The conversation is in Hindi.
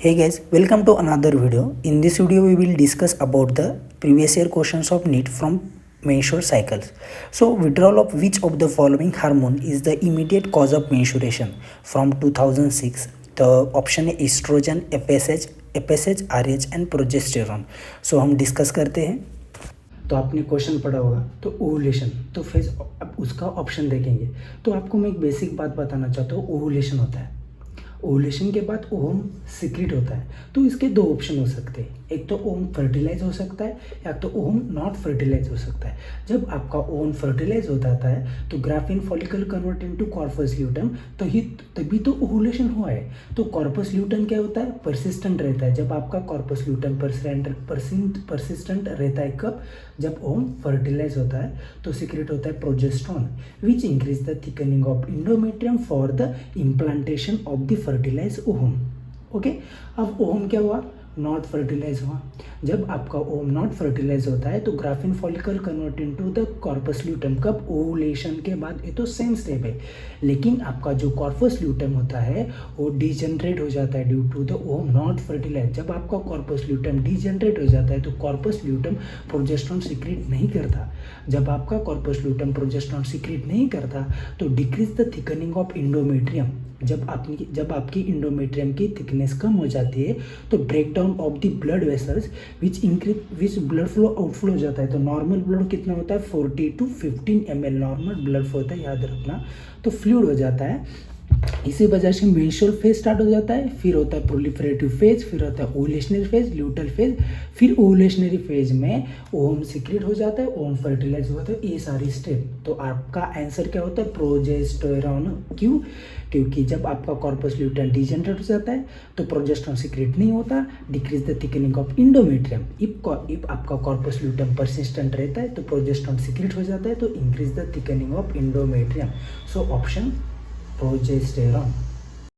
Hey guys, welcome to another video. In this video, we will discuss about the previous year questions of NEET from menstrual cycles. So, withdrawal of which of the following hormone is the immediate cause of menstruation? From 2006, the option है estrogen, FSH, RH and progesterone. So, हम डिस्कस करते हैं. तो आपने क्वेश्चन पढ़ा होगा तो ओवुलेशन, तो फिर अब उसका ऑप्शन देखेंगे. तो आपको मैं एक बेसिक बात बताना चाहता हूँ. ओवुलेशन होता है, ओवुलेशन के बाद ओवम सिक्रीट होता है. तो इसके दो ऑप्शन हो सकते हैं, एक तो ओवम फर्टिलाइज हो सकता है या तो ओवम नॉट फर्टिलाइज हो सकता है. जब आपका ओवम फर्टिलाइज हो जाता है तो graphene follicle convert into corpus luteum, तभी तो ओवुलेशन हुआ है. तो कॉर्पस ल्यूटम क्या होता है? परसिस्टेंट रहता है. जब आपका कॉर्पस ल्यूटम परसिस्टेंट रहता है कब? जब ओवम फर्टिलाइज होता है तो सिक्रेट होता है progesterone which increase the thickening of endometrium for the implantation of the fertilize ovum. Okay, अब ओवम क्या हुआ? नॉट फर्टिलाइज हुआ. जब आपका ओवम नॉट फर्टिलाइज होता है तो graphene follicle convert into the corpus luteum कब? ओवुलेशन के बाद. ये तो सेम स्टेप है, लेकिन आपका जो कॉर्पस ल्यूटम होता है वो डिजनरेट हो जाता है due to the ovum not fertilize. जब आपका कॉर्पस ल्यूटम डिजनरेट हो जाता है तो कॉर्पस ल्यूटम प्रोजेस्टेरोन सीक्रेट नहीं करता. जब आपका कॉर्पस ल्यूटम प्रोजेस्टेरोन सीक्रेट नहीं करता तो decrease the thickening of endometrium. जब आपकी इंडोमेट्रियम की थिकनेस कम हो जाती है तो breakdown of the blood vessels which blood flow outflow हो जाता है. तो नॉर्मल ब्लड कितना होता है? 40 to 15 ml normal blood flow होता है, याद रखना. तो फ्लूइड हो जाता है. इसी वजह से मेंस्ट्रुअल फेज स्टार्ट हो जाता है, फिर होता है प्रोलिफरेटिव फेज, फिर होता है ओवुलेशनरी फेज, ल्यूटल फेज. फिर ओवुलेशनरी फेज में ओवम सीक्रेट हो जाता है, ओवम फर्टिलाइज होता है. ये सारी स्टेप. तो आपका आंसर क्या होता है? प्रोजेस्टेरोन. क्यों? क्योंकि जब आपका कॉर्पस ल्यूटम डिजनरेट हो जाता है तो प्रोजेस्टेरोन सीक्रेट नहीं होता, decrease the thickening of endometrium. If आपका कॉर्पस ल्यूटम परसिस्टेंट रहता है तो प्रोजेस्टेरोन सीक्रेट हो जाता है, तो increase the thickening of endometrium. So option progesterone.